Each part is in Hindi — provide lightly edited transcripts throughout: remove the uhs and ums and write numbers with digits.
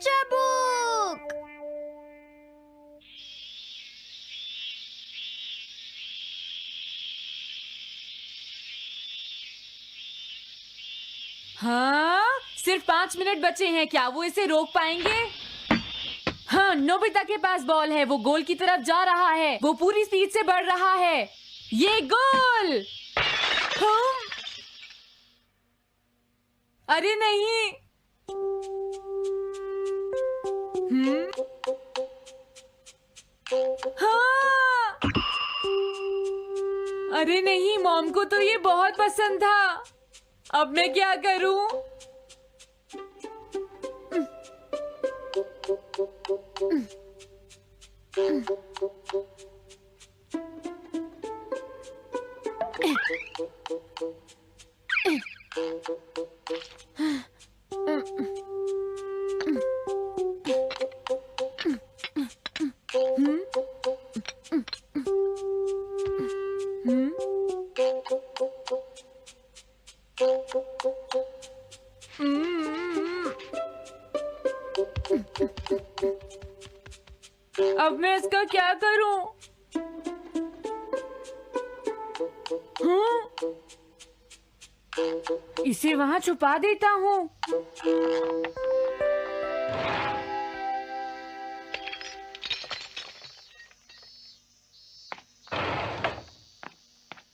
Picture book. हाँ, सिर्फ 5 मिनट बचे हैं। क्या वो इसे रोक पाएंगे? हाँ, नोबिता के पास बॉल है। वो गोल की तरफ जा रहा है। वो पूरी स्पीड से बढ़ रहा है। ये गोल! हाँ? अरे नहीं! हाँ! अरे नहीं, मॉम को तो ये बहुत पसंद था। अब मैं क्या करूं? अब मैं इसका क्या करूं? इसे वहां छुपा देता हूँ।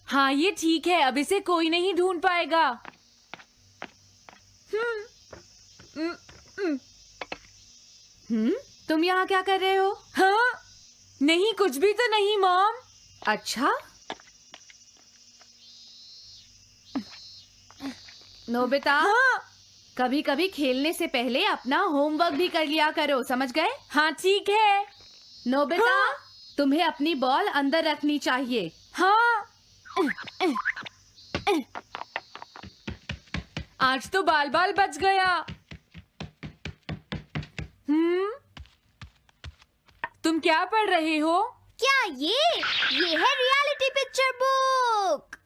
हाँ, ये ठीक है। अब इसे कोई नहीं ढूंढ पाएगा। तुम यहाँ क्या कर रहे हो? हाँ? नहीं, कुछ भी तो नहीं मॉम। अच्छा, नोबिता, हाँ? कभी कभी खेलने से पहले अपना होमवर्क भी कर लिया करो, समझ गए? हाँ, ठीक है। नोबिता, हाँ? तुम्हें अपनी बॉल अंदर रखनी चाहिए। हाँ। आज तो बाल बाल बच गया। तुम क्या पढ़ रहे हो? क्या ये है reality picture book.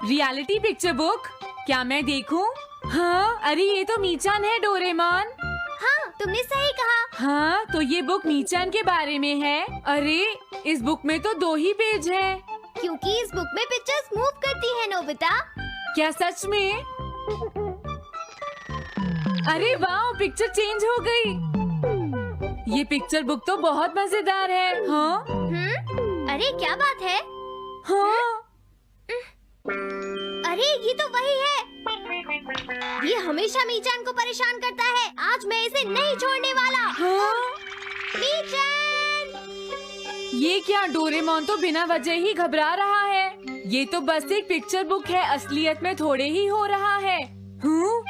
Reality picture book? क्या मैं देखूं? हाँ, अरे ये तो मीचान है, डोरेमोन। हाँ, तुमने सही कहा। हाँ, तो ये बुक मीचान के बारे में है। अरे, इस बुक में तो 2 ही पेज हैं। क्योंकि इस बुक में पिक्चर्स मूव करती है, नोबिता। क्या सच में? अरे वाह, पिक्चर चेंज हो गई। ये पिक्चर बुक तो बहुत मजेदार है। हाँ? अरे क्या बात है? हाँ? अरे ये तो वही है। ये हमेशा मीचान को परेशान करता है। आज मैं इसे नहीं छोड़ने वाला। हाँ? मीचान! ये क्या, डोरेमोन तो बिना वजह ही घबरा रहा है। ये तो बस एक पिक्चर बुक है, असलियत में थोड़े ही हो रहा है।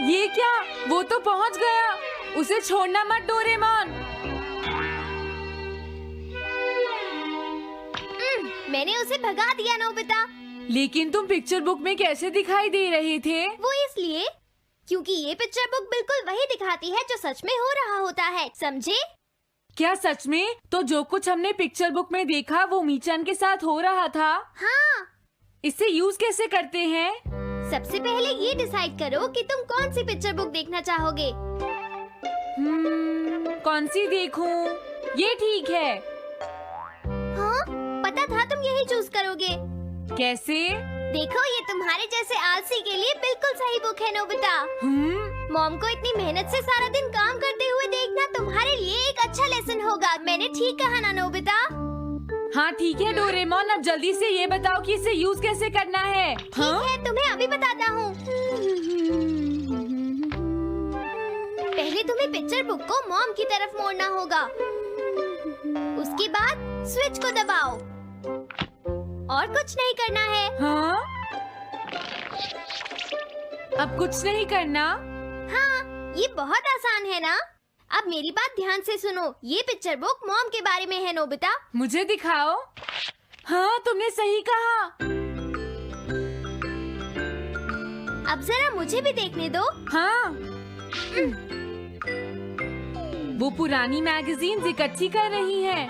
ये क्या? वो तो पहुंच गया। उसे छोड़ना मत, डोरेमोन। मैंने उसे भगा दिया, नोबिता। लेकिन तुम पिक्चर बुक में कैसे दिखाई दे रहे थे? वो इसलिए क्योंकि ये पिक्चर बुक बिल्कुल वही दिखाती है जो सच में हो रहा होता है, समझे? क्या सच में? तो जो कुछ हमने पिक्चर बुक में देखा वो मीचान के साथ हो रहा था? हाँ। इसे यूज कैसे करते हैं? सबसे पहले ये डिसाइड करो कि तुम कौन सी पिक्चर बुक देखना चाहोगे। कौन सी देखूं? ये ठीक है। हाँ, पता था तुम यही चूज करोगे। कैसे? देखो, ये तुम्हारे जैसे आलसी के लिए बिल्कुल सही बुक है, नोबिता। मॉम को इतनी मेहनत से सारा दिन काम करते हुए देखना तुम्हारे लिए एक अच्छा लेसन होगा। मैंने ठीक कहा ना, नोबिता? हाँ ठीक है डोरेमोन, अब जल्दी से ये बताओ कि इसे यूज कैसे करना है। ठीक है, तुम्हें अभी बताता हूँ। पहले तुम्हें पिक्चर बुक को मॉम की तरफ मोड़ना होगा। उसके बाद स्विच को दबाओ। और कुछ नहीं करना है। हाँ? अब कुछ नहीं करना? हाँ, ये बहुत आसान है ना? अब मेरी बात ध्यान से सुनो। ये पिक्चर बुक मॉम के बारे में है, नोबिता। मुझे दिखाओ। हाँ, तुमने सही कहा। अब जरा मुझे भी देखने दो। हाँ। वो पुरानी मैगजीन्स इकट्ठी कर रही है।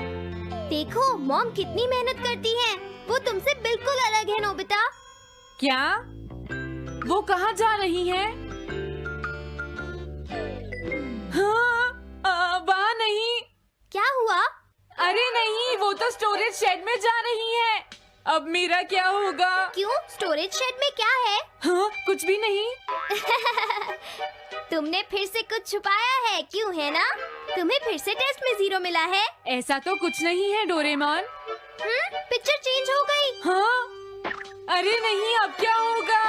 देखो, मॉम कितनी मेहनत करती है। वो तुमसे बिल्कुल अलग है, नोबिता। क्या? वो कहाँ जा रही है? हाँ, अरे नहीं, वो तो स्टोरेज शेड में जा रही है। अब मेरा क्या होगा? क्यों? स्टोरेज शेड में क्या है? हाँ, कुछ भी नहीं। तुमने फिर से कुछ छुपाया है, क्यों है ना? तुम्हें फिर से टेस्ट में 0 मिला है। ऐसा तो कुछ नहीं है डोरेमोन। पिक्चर चेंज हो गई। हाँ? अरे नहीं, अब क्या होगा?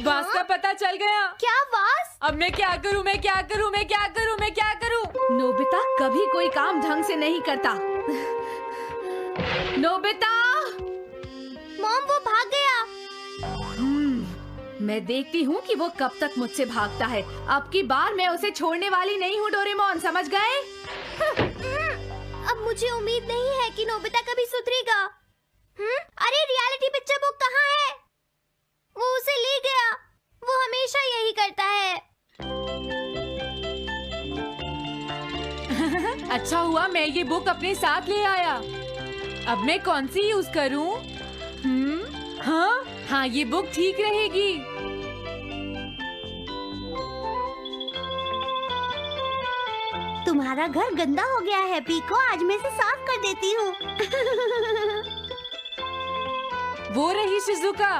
वास का पता चल गया। क्या वास? अब मैं क्या करूँ? मैं क्या करूँ? मैं क्या करूँ? मैं क्या करूँ? नोबिता कभी कोई काम ढंग से नहीं करता। नोबिता! मॉम, वो भाग गया। मैं देखती हूँ कि वो कब तक मुझसे भागता है। अब की बार मैं उसे छोड़ने वाली नहीं हूँ डोरेमोन, समझ गए? अब मुझे उम्मीद नहीं है कि नोबिता कभी सुधरेगा। अरे रियलिटी पिक्चर बुक कहाँ है? वो उसे ले गया। वो हमेशा यही करता है। अच्छा हुआ मैं ये बुक अपने साथ ले आया। अब मैं कौन सी यूज करूं? हाँ, ये बुक ठीक रहेगी। तुम्हारा घर गंदा हो गया है पीको, आज मैं इसे साफ कर देती हूँ। वो रही शिजुका।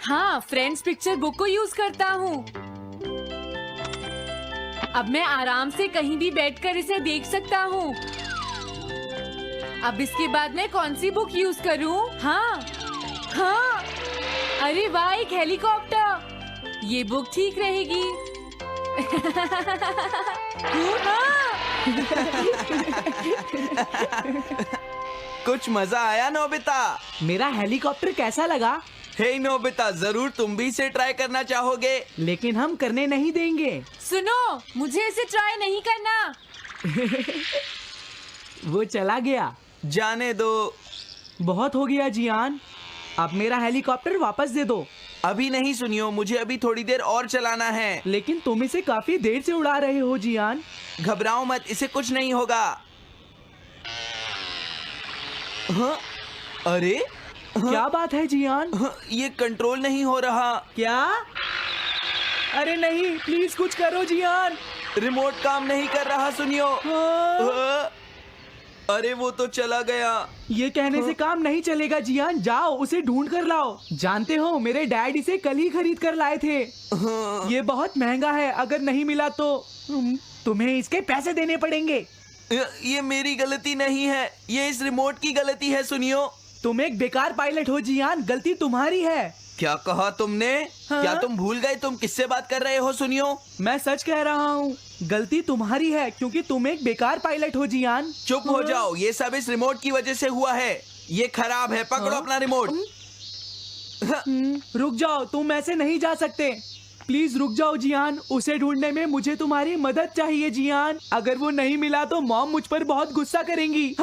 हाँ, फ्रेंड्स पिक्चर बुक को यूज करता हूँ। अब मैं आराम से कहीं भी बैठकर इसे देख सकता हूँ। अब इसके बाद मैं कौन सी बुक यूज करूँ? हाँ, अरे वाह, एक हेलीकॉप्टर। ये बुक ठीक रहेगी। कुछ मजा आया नोबिता? मेरा हेलीकॉप्टर कैसा लगा? हे नोबिता, जरूर तुम भी इसे ट्राई करना चाहोगे। लेकिन हम करने नहीं देंगे। सुनो, मुझे इसे ट्राई नहीं करना। वो चला गया। जाने दो। बहुत हो गया जियान, अब मेरा हेलीकॉप्टर वापस दे दो। अभी नहीं सुनियो, मुझे अभी थोड़ी देर और चलाना है। लेकिन तुम इसे काफी देर से उड़ा रहे हो जियान। घबराओ मत, इसे कुछ नहीं होगा। हाँ? अरे क्या बात है जियान? ये कंट्रोल नहीं हो रहा। क्या? अरे नहीं, प्लीज कुछ करो जियान। रिमोट काम नहीं कर रहा, सुनियो। हाँ। अरे वो तो चला गया। ये कहने से काम नहीं चलेगा जियान, जाओ उसे ढूंढ कर लाओ। जानते हो, मेरे डैड इसे कल ही खरीद कर लाए थे। ये बहुत महंगा है, अगर नहीं मिला तो तुम्हें इसके पैसे देने पड़ेंगे। ये मेरी गलती नहीं है, ये इस रिमोट की गलती है, सुनियो। तुम एक बेकार पायलट हो जियान, गलती तुम्हारी है। क्या कहा तुमने? हाँ? क्या तुम भूल गए तुम किससे बात कर रहे हो? सुनियो, मैं सच कह रहा हूँ, गलती तुम्हारी है क्योंकि तुम एक बेकार पायलट हो जियान। चुप हो जाओ, ये सब इस रिमोट की वजह से हुआ है। ये खराब है, पकड़ो अपना रिमोट। रुक जाओ, तुम ऐसे नहीं जा सकते। प्लीज रुक जाओ जियान, उसे ढूंढने में मुझे तुम्हारी मदद चाहिए जियान। अगर वो नहीं मिला तो मॉम मुझ पर बहुत गुस्सा करेंगी।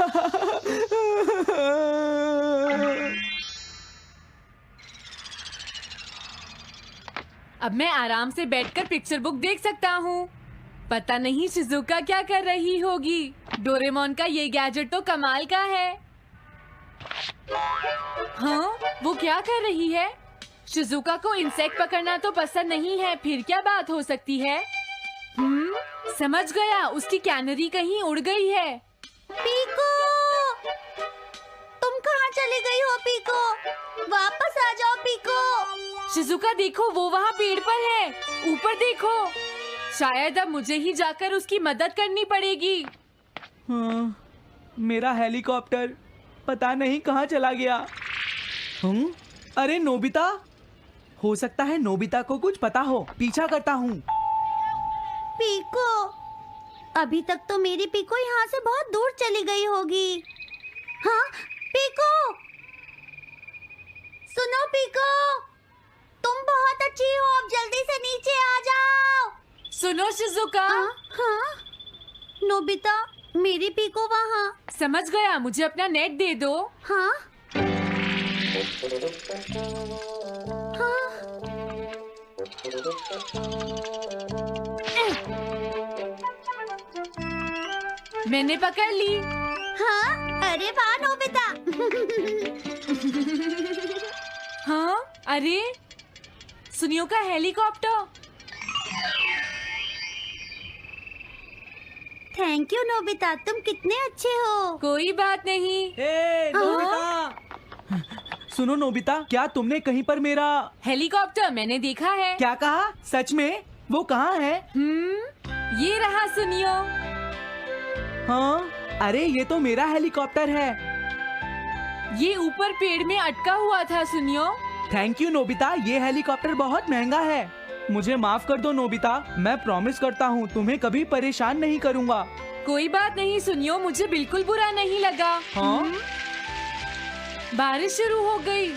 अब मैं आराम से बैठकर पिक्चर बुक देख सकता हूँ। पता नहीं शिजुका क्या कर रही होगी। डोरेमोन का ये गैजेट तो कमाल का है। हाँ, वो क्या कर रही है? शिजुका को इंसेक्ट पकड़ना तो पसंद नहीं है, फिर क्या बात हो सकती है? समझ गया, उसकी कैनरी कहीं उड़ गई है। पीको, तुम कहाँ चली गई हो पीको? वापस आ जाओ पीको। शिजुका देखो, वो वहाँ पेड़ पर है। ऊपर देखो। शायद अब मुझे ही जाकर उसकी मदद करनी पड़ेगी। हाँ, मेरा हेलीकॉप्टर पता नहीं कहाँ चला गया। अरे नोबिता, हो सकता है नोबिता को कुछ पता हो, पीछा करता हूँ। पीको, अभी तक तो मेरी पीको यहाँ से बहुत दूर चली गई होगी। हाँ पीको, सुनो पीको, तुम बहुत अच्छी हो, अब जल्दी से नीचे आ जाओ। सुनो शिजुका। हाँ, नोबिता, मेरी पीको वहाँ। समझ गया, मुझे अपना नेट दे दो। हाँ मैंने पकड़ ली। हाँ, अरे वाह नोबिता। हाँ, अरे सुनियो का हेलीकॉप्टर। थैंक यू नोबिता, तुम कितने अच्छे हो। कोई बात नहीं। ए, नोबिता। सुनो नोबिता, क्या तुमने कहीं पर मेरा हेलीकॉप्टर मैंने देखा है। क्या कहा? सच में? वो कहाँ है? ये रहा, सुनियो। हाँ, अरे ये तो मेरा हेलीकॉप्टर है। ये ऊपर पेड़ में अटका हुआ था, सुनियो। थैंक यू नोबिता, ये हेलीकॉप्टर बहुत महंगा है। मुझे माफ कर दो नोबिता, मैं प्रॉमिस करता हूँ तुम्हें कभी परेशान नहीं करूँगा। कोई बात नहीं सुनियो, मुझे बिल्कुल बुरा नहीं लगा। हाँ? बारिश शुरू हो गई।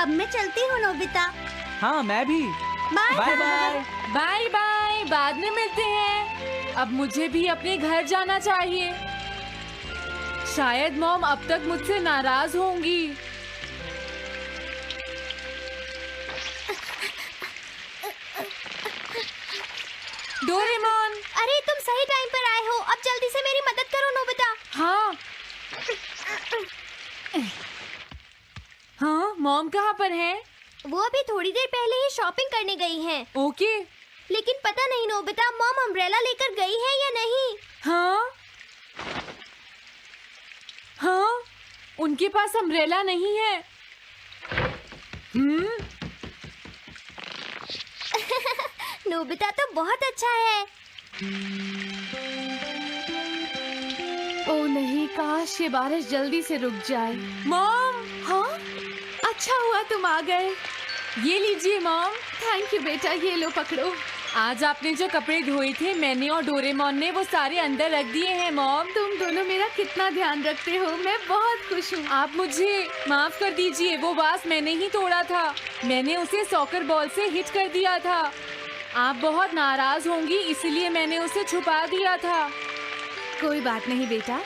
अब मैं चलती हूँ नोबिता। हाँ, मैं भी। Bye bye bye. Bye bye, बाद में मिलते हैं। अब मुझे भी अपने घर जाना चाहिए। शायद मॉम अब तक मुझसे नाराज होंगी। डोरेमोन। अरे तुम सही टाइम पर आए हो, अब जल्दी से मेरी मदद करो नोबिता। हाँ हाँ, मॉम कहाँ पर है? वो अभी थोड़ी देर पहले ही शॉपिंग करने गई हैं। ओके। लेकिन पता नहीं नोबिता, मॉम अम्ब्रेला लेकर गई है या नहीं। हाँ हाँ, उनके पास अम्ब्रेला नहीं है। नोबिता तो बहुत अच्छा है। ओ नहीं, काश ये बारिश जल्दी से रुक जाए। मॉम, हाँ, अच्छा हुआ तुम आ गए। ये लीजिए मॉम। थैंक यू बेटा, ये लो पकड़ो। आज आपने जो कपड़े धोए थे, मैंने और डोरेमोन ने वो सारे अंदर रख दिए हैं मॉम। तुम दोनों मेरा कितना ध्यान रखते हो, मैं बहुत खुश हूँ। आप मुझे माफ कर दीजिए, वो वास मैंने ही तोड़ा था। मैंने उसे सॉकर बॉल से हिट कर दिया था। आप बहुत नाराज होंगी, इसलिए मैंने उसे छुपा दिया था। कोई बात नहीं बेटा,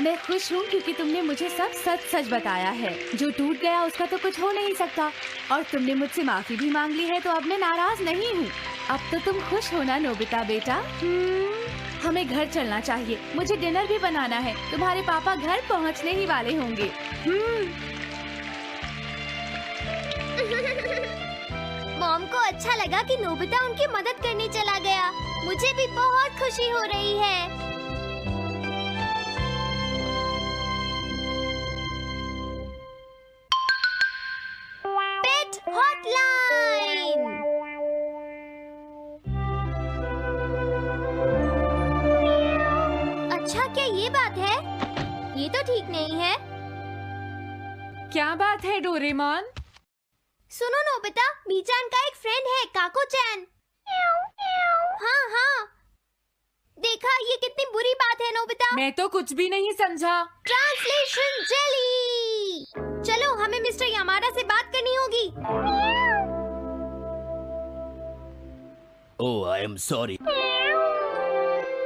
मैं खुश हूँ क्योंकि तुमने मुझे सब सच सच बताया है। जो टूट गया उसका तो कुछ हो नहीं सकता, और तुमने मुझसे माफी भी मांग ली है, तो अब मैं नाराज नहीं हूँ। अब तो तुम खुश हो ना नोबिता बेटा? हमें घर चलना चाहिए, मुझे डिनर भी बनाना है। तुम्हारे पापा घर पहुँचने ही वाले होंगे। मॉम को अच्छा लगा कि नोबिता उनकी मदद करने चला गया। मुझे भी बहुत खुशी हो रही है। पेट हॉटलाइन। अच्छा, क्या ये बात है? ये तो ठीक नहीं है। क्या बात है डोरेमोन? सुनो नोबिता, मीचान का एक फ्रेंड है, काको-चैन। हाँ हाँ, देखा, ये कितनी बुरी बात है नोबिता। मैं तो कुछ भी नहीं समझा। Translation jelly. चलो, हमें मिस्टर यामाडा से बात करनी होगी। ओह, आई एम सॉरी।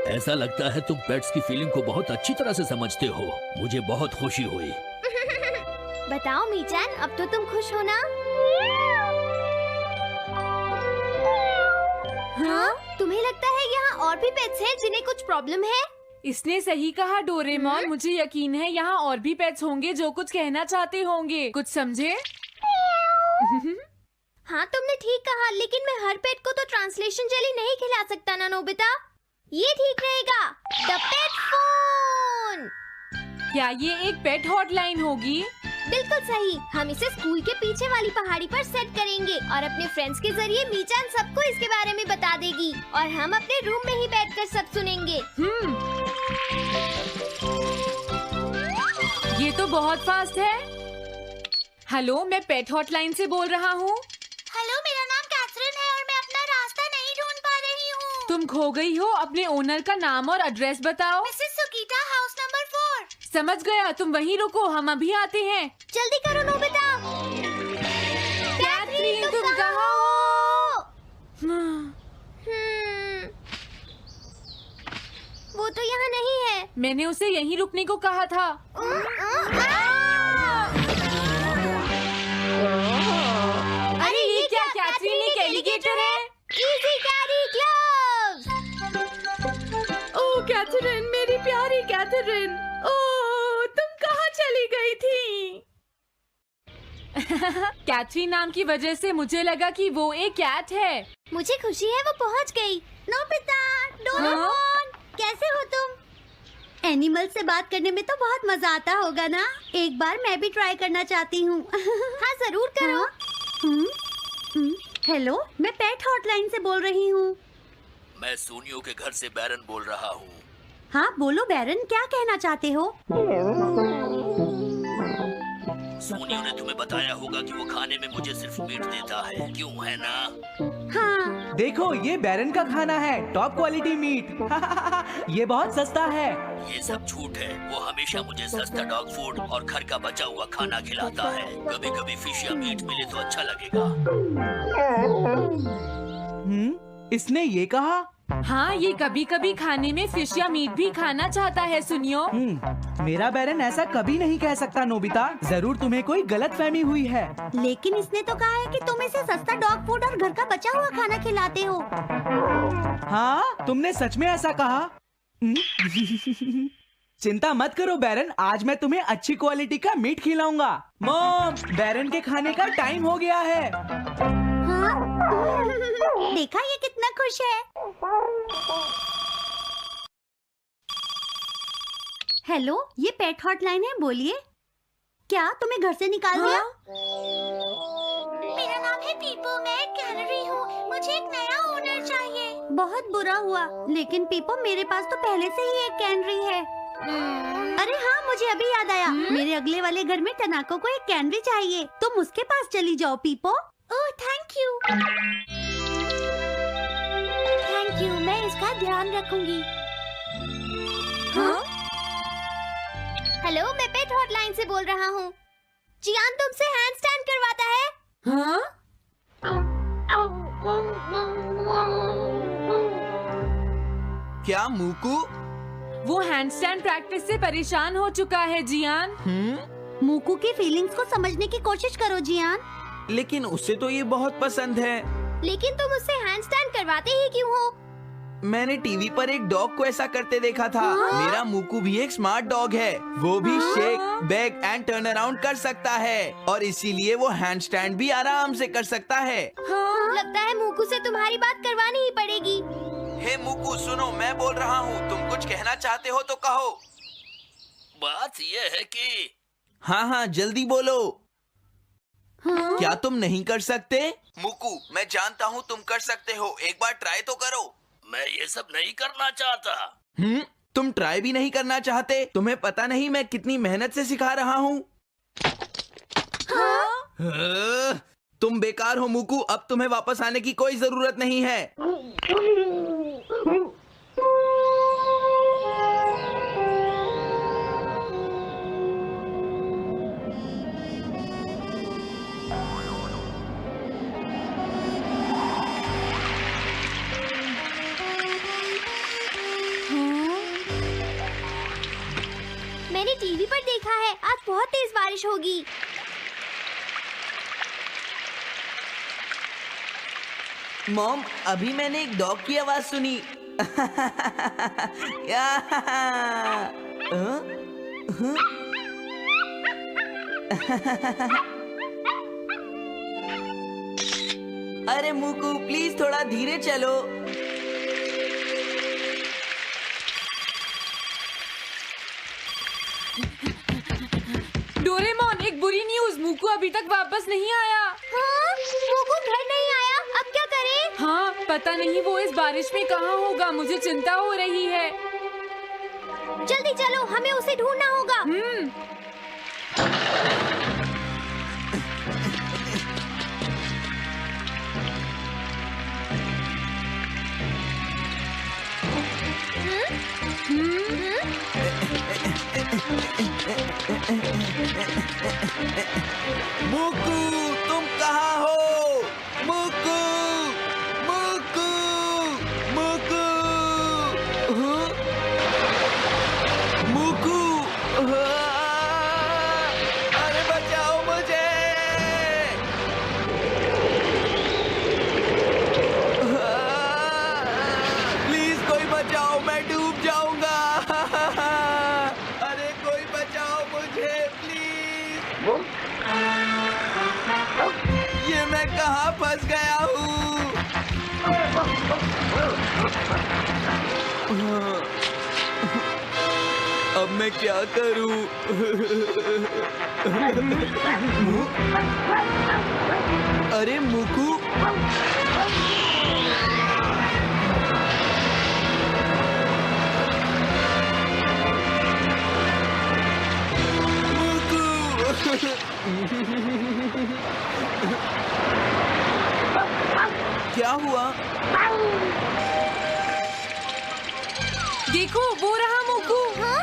ऐसा लगता है तुम पेट्स की फीलिंग को बहुत अच्छी तरह से समझते हो। मुझे बहुत खुशी हुई। बताओ मीचान, अब तो तुम खुश हो ना? हाँ? तुम्हें लगता है यहाँ और भी पेट्स हैं जिन्हें कुछ प्रॉब्लम है? इसने सही कहा डोरेमोन। मुझे यकीन है यहाँ और भी पेट्स होंगे जो कुछ कहना चाहते होंगे। कुछ समझे? हाँ, तुमने ठीक कहा, लेकिन मैं हर पेट को तो ट्रांसलेशन जेली नहीं खिला सकता ना नोबिता। ये ठीक रहेगा। The pet phone. क्या ये एक पेट हॉटलाइन होगी? बिल्कुल सही। हम इसे स्कूल के पीछे वाली पहाड़ी पर सेट करेंगे और अपने फ्रेंड्स के जरिए मीचान सबको इसके बारे में बता देगी, और हम अपने रूम में ही बैठकर सब सुनेंगे। ये तो बहुत फास्ट है। हेलो, मैं पेट हॉटलाइन से बोल रहा हूँ। हेलो, मेरा नाम कैथरीन है और मैं अपना रास्ता नहीं ढूंढ पा रही हूँ। तुम खो गई हो, अपने ओनर का नाम और एड्रेस बताओ। मिसेस सुकीटा, हाउस नंबर 4। समझ गया, तुम वहीं रुको, हम अभी आते हैं। जल्दी करो नोबिता। कैथरीन, तुम कहाँ हो? वो तो यहाँ नहीं है। मैंने उसे यहीं रुकने को कहा था। अरे ये क्या, कैथरीन एक एलिगेटर है? Easy carry gloves. Oh Catherine, मेरी प्यारी कैथरीन, ओह तुम कहाँ चली गई थी? कैथरीन नाम की वजह से मुझे लगा कि वो एक कैट है। मुझे खुशी है वो पहुँच गई। नोबिता, डोरेमोन, कैसे हो तुम? एनिमल से बात करने में तो बहुत मजा आता होगा ना? एक बार मैं भी ट्राई करना चाहती हूँ। हाँ जरूर करो। हेलो, मैं पेट हॉटलाइन से बोल रही हूँ। मैं सोनियो के घर से बैरन बोल रहा हूँ। हाँ बोलो बैरन, क्या कहना चाहते हो? सोनियो ने तुम्हें बताया होगा कि वो खाने में मुझे सिर्फ मीट देता है, क्यों है ना? हाँ। देखो ये बैरन का खाना है, टॉप क्वालिटी मीट। ये बहुत सस्ता है। ये सब झूठ है। वो हमेशा मुझे सस्ता डॉग फूड और घर का बचा हुआ खाना खिलाता है। कभी कभी फिश या मीट मिले तो अच्छा लगेगा। इसने ये कहा? हाँ, ये कभी कभी खाने में फिश या मीट भी खाना चाहता है सुनियो। मेरा बैरन ऐसा कभी नहीं कह सकता नोबिता। जरूर तुम्हें कोई गलतफहमी हुई है। लेकिन इसने तो कहा है कि तुम इसे सस्ता डॉग फूड और घर का बचा हुआ खाना खिलाते हो। हाँ, तुमने सच में ऐसा कहा? चिंता मत करो बैरन, आज मैं तुम्हें अच्छी क्वालिटी का मीट खिलाऊंगा। मॉम, बैरन के खाने का टाइम हो गया है। हाँ? देखा ये कितना खुश है। हेलो, ये पेट हॉटलाइन है, बोलिए। क्या तुम्हें घर से निकाल दिया? मेरा नाम है पीपो, मैं एक कैनरी हूँ। मुझे एक नया ओनर चाहिए। बहुत बुरा हुआ, लेकिन पीपो मेरे पास तो पहले से ही एक कैनरी है। अरे हाँ, मुझे अभी याद आया। मेरे अगले वाले घर में टनाको को एक कैनरी चाहिए। तुम उसके पास चली जाओ पीपो। Oh thank you. Thank you, मैं इसका ध्यान रखूंगी। हाँ? हेलो, मैं पेट हॉटलाइन से बोल रहा हूँ। जियान तुमसे हैंड स्टैंड करवाता है। हाँ? क्या मूकू? वो हैंडस्टैंड प्रैक्टिस से परेशान हो चुका है जियान। मूकू की फीलिंग्स को समझने की कोशिश करो जियान। लेकिन उसे तो ये बहुत पसंद है। लेकिन तुम उससे हैंडस्टैंड करवाते ही क्यों हो? मैंने टीवी पर एक डॉग को ऐसा करते देखा था। मेरा मूकू भी एक स्मार्ट डॉग है। वो भी shake, back and turn around कर सकता है और इसीलिए वो हैंडस्टैंड भी आराम से कर सकता है। लगता है मूकू से तुम्हारी बात करवानी ही पड़ेगी। हे मूकू, सुनो, मैं बोल रहा हूँ। तुम कुछ कहना चाहते हो तो कहो। बात ये है कि हाँ हाँ, जल्दी बोलो। क्या तुम नहीं कर सकते? मूकू, मैं जानता हूँ तुम कर सकते हो। एक बार ट्राई तो करो। मैं ये सब नहीं करना चाहता। तुम ट्राई भी नहीं करना चाहते? तुम्हें पता नहीं मैं कितनी मेहनत से सिखा रहा हूँ। तुम बेकार हो मूकू। अब तुम्हें वापस आने की कोई जरूरत नहीं है। मैंने टीवी पर देखा है, आज बहुत तेज बारिश होगी। मॉम, अभी मैंने एक डॉग की आवाज सुनी। अरे मूकू, प्लीज थोड़ा धीरे चलो। डोरेमोन, एक बुरी न्यूज़, मूकू अभी तक वापस नहीं आया। हाँ? मूकू घर नहीं आया, अब क्या करें? हाँ, पता नहीं वो इस बारिश में कहाँ होगा। मुझे चिंता हो रही है। जल्दी चलो, हमें उसे ढूंढना होगा। मूकू, तुम कहाँ हो? मूकू, मूकू, मूकू, मूकू, अरे बचाओ मुझे। प्लीज कोई बचाओ, मैं डूब जाऊंगा। अरे कोई बचाओ मुझे प्लीज। मैं क्या करूं? अरे मुकू, क्या हुआ? देखो वो रहा मोकू। हाँ?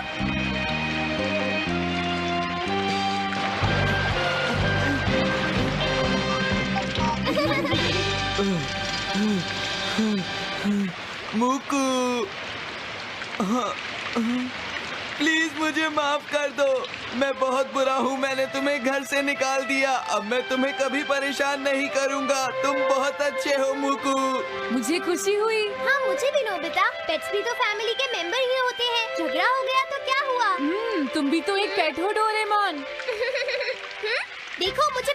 मुकू, प्लीज मुझे माफ कर दो। मैं बहुत बुरा हूँ, मैंने तुम्हें घर से निकाल दिया। अब मैं तुम्हें कभी परेशान नहीं करूँगा। तुम बहुत अच्छे हो मुकू। मुझे खुशी हुई। हाँ मुझे भी नोबिता। पेट्स भी तो फैमिली के मेंबर ही होते हैं। झगड़ा हो गया तो क्या हुआ? तुम भी तो एक पेट हो डोरेमोन। देखो मुझे